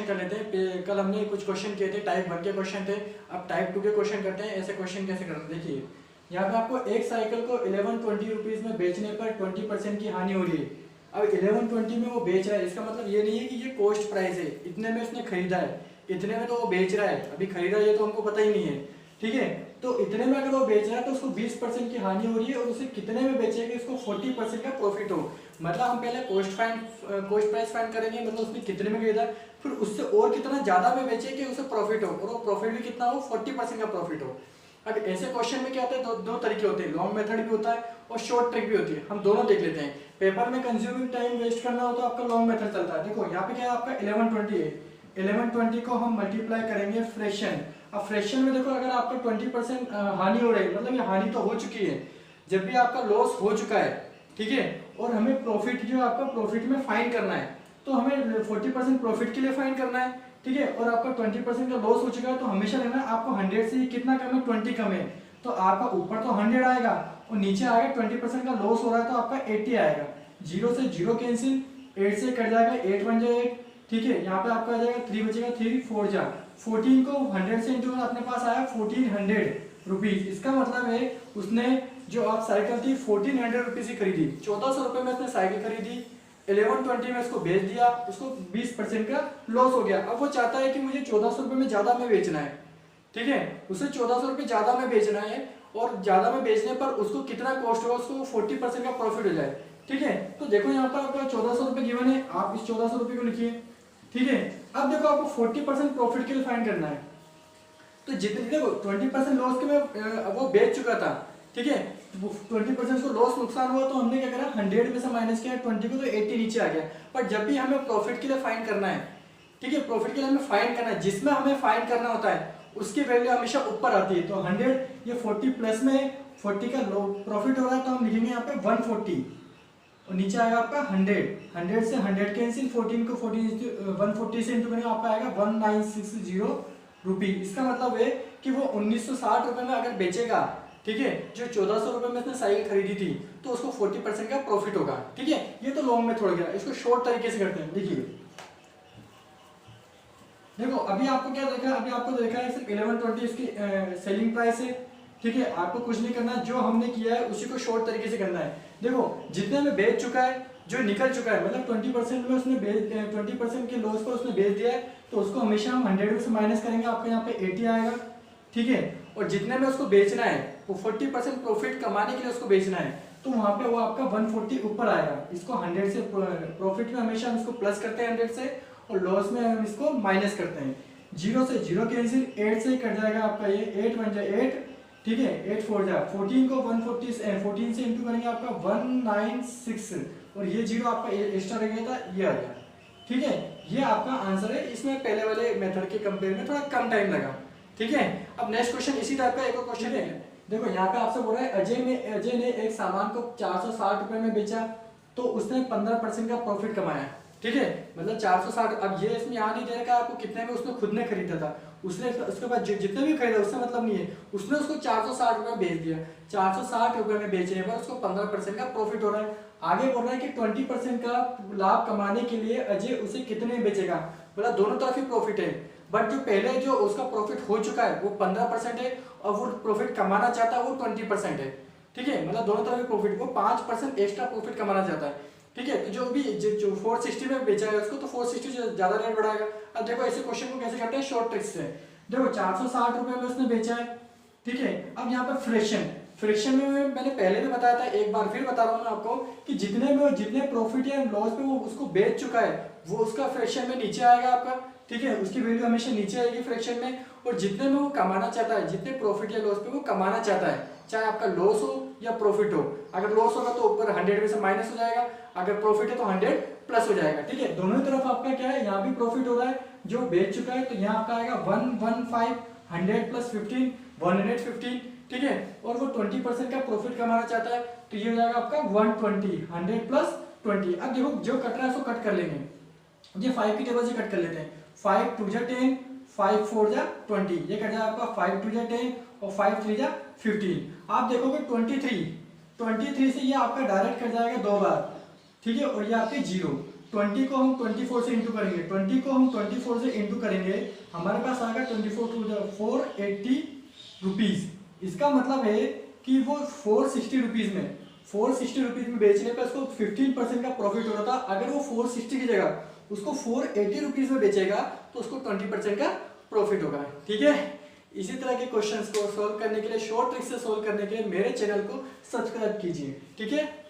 कर लेते हैं। कल हमने कुछ क्वेश्चन किए थे, टाइप 1 के क्वेश्चन थे, अब टाइप 2 के क्वेश्चन करते हैं। ऐसे क्वेश्चन कैसे करते हैं देखिए, यहाँ पे आपको एक साइकिल को 1120 रुपीज में बेचने पर 20% की हानि हो रही है। अब 1120 में वो बेच रहा है, इसका मतलब ये नहीं है कि ये कॉस्ट प्राइस है, इतने में उसने खरीदा है, इतने में तो वो बेच रहा है, अभी खरीदा ये तो हमको पता ही नहीं है, ठीक है। तो इतने में अगर वो बेच रहा है तो उसको 20% की हानि हो रही है, और उसे कितने में बेचेगा उसको 40% का प्रॉफिट हो। मतलब हम पहले कॉस्ट प्राइस फाइंड करेंगे, मतलब उसने कितने में खरीदा, फिर उससे और कितना ज्यादा में बेचे कि उसे प्रॉफिट हो, और वो प्रॉफिट भी कितना हो, 40% का प्रॉफिट हो। अब ऐसे क्वेश्चन में क्या होता है, दो तरीके होते हैं, लॉन्ग मेथड भी होता है और शॉर्ट ट्रिक भी होती है। हम दोनों देख लेते हैं। पेपर में कंज्यूमिंग टाइम वेस्ट करना हो तो आपका लॉन्ग मेथड चलता है। देखो यहाँ पे क्या है, आपका 1120 है, 1120 को हम मल्टीप्लाई करेंगे फ्रैक्शन। अब फ्रैक्शन में देखो, अगर आपका 20% हानि हो रही है, मतलब ये हानि तो हो चुकी है। जब भी आपका लॉस हो चुका है, ठीक है, और हमें प्रॉफिट जो आपका प्रॉफिट में फाइंड करना है, तो हमें 40% प्रॉफिट के लिए फाइंड करना है, ठीक है, और आपका 20% का लॉस हो चुका है, तो हमेशा लेना आपको 100 से कितना कम है, 20 कम है, तो आपका ऊपर तो 100 आएगा और नीचे आएगा 20% का लॉस हो रहा है तो आपका 80 आएगा। 0 से 0 कैंसिल, 8 से कट जाएगा, 8 बन जाएगा 8, ठीक है। यहाँ पे आपका आ जाएगा 3 बचेगा, 3 4 जा 14 को 100 से इंटू अपने पास आया 1400 रुपीज। इसका मतलब है उसने जो आप साइकिल थी 1400 रुपीज की खरीदी, 1400 रुपए में उसने साइकिल खरीदी, 1120 में उसको बेच दिया, उसको 20% का लॉस हो गया। अब वो चाहता है कि मुझे 1400 रुपए में ज्यादा में बेचना है, ठीक है, उसे 1400 रुपए ज्यादा में बेचना है, और ज्यादा में बेचने पर उसको कितना कॉस्ट होगा, उसको 40% का प्रॉफिट हो जाए, ठीक है। तो देखो यहाँ पर आपका 1400 रुपए गिवन है, आप इस 1400 रुपए को लिखिए, ठीक है। अब देखो आपको 40% प्रॉफिट के लिए फाइंड करना है, तो जितने देखो 20% लॉस के में वो बेच चुका था, ठीक है, 20% को लॉस नुकसान हुआ, तो हमने क्या करा, 100 में से माइनस किया 20 को, तो 80 नीचे आ गया। पर जब भी हमें प्रॉफिट के लिए फाइंड करना है, ठीक है, प्रॉफिट के लिए हमें फाइंड करना है, जिसमें हमें फाइंड करना होता है उसकी वैल्यू हमेशा ऊपर आती है। तो 100 ये 40 प्लस में 40 का प्रॉफिट हो रहा है, तो हम लिखेंगे यहाँ पे 140, और नीचे आएगा आपका 100 से 100 कैंसिल, 14 को 140 से इंटू करेंगे, आपका आएगा 1960 रुपीज। इसका मतलब है कि वो 1960 रुपए में अगर बेचेगा, ठीक है, जो 1400 रुपए में उसने साइकिल खरीदी थी, तो उसको 40% का प्रॉफिट होगा, ठीक है। ये तो लॉन्ग में थोड़ा गया, इसको शॉर्ट तरीके से करते हैं। देखिए देखो, अभी आपको क्या देखा, अभी आपको देखा है सिर्फ 1120 इसकी सेलिंग प्राइस है, ठीक है, आपको कुछ नहीं करना, जो हमने किया है उसी को शॉर्ट तरीके से करना है। देखो जितने में बेच चुका है, जो निकल चुका है, मतलब 20% में उसने 20% के लॉस पर उसने बेच दिया है, तो उसको हमेशा हम 100 से माइनस करेंगे, आपका यहाँ पे 80 आएगा, ठीक है। और जितने में उसको बेचना है, वो 40% प्रॉफिट कमाने के लिए उसको बेचना है, तो वहां पे वो आपका 140 ऊपर आएगा। इसको 100 से प्रॉफिट में हमेशा हम इसको प्लस करते हैं 100 से, और लॉस में हम इसको माइनस करते हैं। 0 से 0 कैंसिल, 8 से कट जाएगा आपका ये 8 बन जाए 8, ठीक है, 8 4 जा 14 को 14 से इंटू करेंगे, आपका 196, और ये 0 आपका एक्स्ट्रा रह गया था, ये आ गया, ठीक है। ये आपका आंसर है। इसमें पहले वाले मेथड के कंपेयर में थोड़ा कम टाइम लगा, ठीक है। अब नेक्स्ट क्वेश्चन इसी टाइप का एक और क्वेश्चन है। देखो यहाँ पे आपसे बोल रहा है, अजय ने एक सामान को 460 रुपए में बेचा, तो उसने 15% का प्रॉफिट कमाया, ठीक है, मतलब 460। अब ये इसमें यहाँ नहीं दे रखा आपको कितने में उसने खुद ने खरीदा था, उसने उसके बाद जितने भी खरीदा उससे मतलब नहीं है, उसने उसको 460 रुपए में बेच दिया। 460 रुपए में बेचने पर उसको 15% का प्रॉफिट हो रहा है। आगे बोल रहा है कि 20% का लाभ कमाने के लिए अजय उसे कितने में बेचेगा, मतलब दोनों तरफ ही प्रॉफिट है, बट जो पहले जो उसका प्रॉफिट हो चुका है वो 15% है, और वो प्रॉफिट कमाना चाहता है वो 20% है, ठीक है, मतलब दोनों तरफ प्रॉफिट, वो 5% एक्स्ट्रा प्रॉफिट कमाना चाहता है, ठीक है। तो जो भी जो 460 में बेचा है उसको, तो 460 से ज्यादा रेट बढ़ाएगा। अब देखो ऐसे क्वेश्चन को कैसे करते हैं, शॉर्ट ट्रिक्स से। देखो 460 रुपए में उसने बेचा है, ठीक है। अब यहाँ पर फ्रैक्शन में मैंने पहले भी बताया था, एक बार फिर बता रहा हूँ मैं आपको, कि जितने प्रॉफिट या लॉस पे वो उसको बेच चुका है, वो उसका फ्रैक्शन में नीचे आएगा आपका, ठीक है, उसकी वैल्यू हमेशा नीचे आएगी फ्रैक्शन में। और जितने में वो कमाना चाहता है, जितने प्रॉफिट या लॉस पे वो कमाना चाहता है, चाहे आपका लॉस हो या प्रॉफिट हो, अगर लॉस होगा तो ऊपर 100 में से माइनस हो जाएगा, अगर प्रॉफिट है तो 100 प्लस हो जाएगा, ठीक है। दोनों तरफ आपका क्या है, यहाँ भी प्रॉफिट हो रहा है, जो बेच चुका है, तो यहाँ आपका आएगा 115, 100 प्लस 15 115, ठीक है। और वो 20% का प्रॉफिट कमाना चाहता है, तो ये हो जाएगा आपका 120, 100 प्लस 20। अब देखो जो कट रहा है उसको कट कर लेंगे, ये 5 की टेबल से कट कर लेते हैं। 5 2 जा 10, 5 4 जा 20, ये कट जाएगा आपका 5 2 जा 10 और 5 3 जा 15। आप देखोगे 23 से ये आपका डायरेक्ट कट जाएगा 2 बार, ठीक है, और ये आपके 0, 20 को हम 24 से इंटू करेंगे, 20 को हम 24 से इंटू करेंगे, हमारे पास आएगा 24 टू 480 रुपीज। इसका मतलब है कि वो 460 रुपीज में, 460 रुपीज में बेचने पर उसको 15% का प्रॉफिट हो रहा था। अगर वो 460 की जगह उसको 480 रुपीज में बेचेगा तो उसको 20% का प्रॉफिट होगा। ठीक है, इसी तरह के क्वेश्चंस को सॉल्व करने के लिए, शॉर्ट ट्रिक से सॉल्व करने के लिए मेरे चैनल को सब्सक्राइब कीजिए। ठीक है।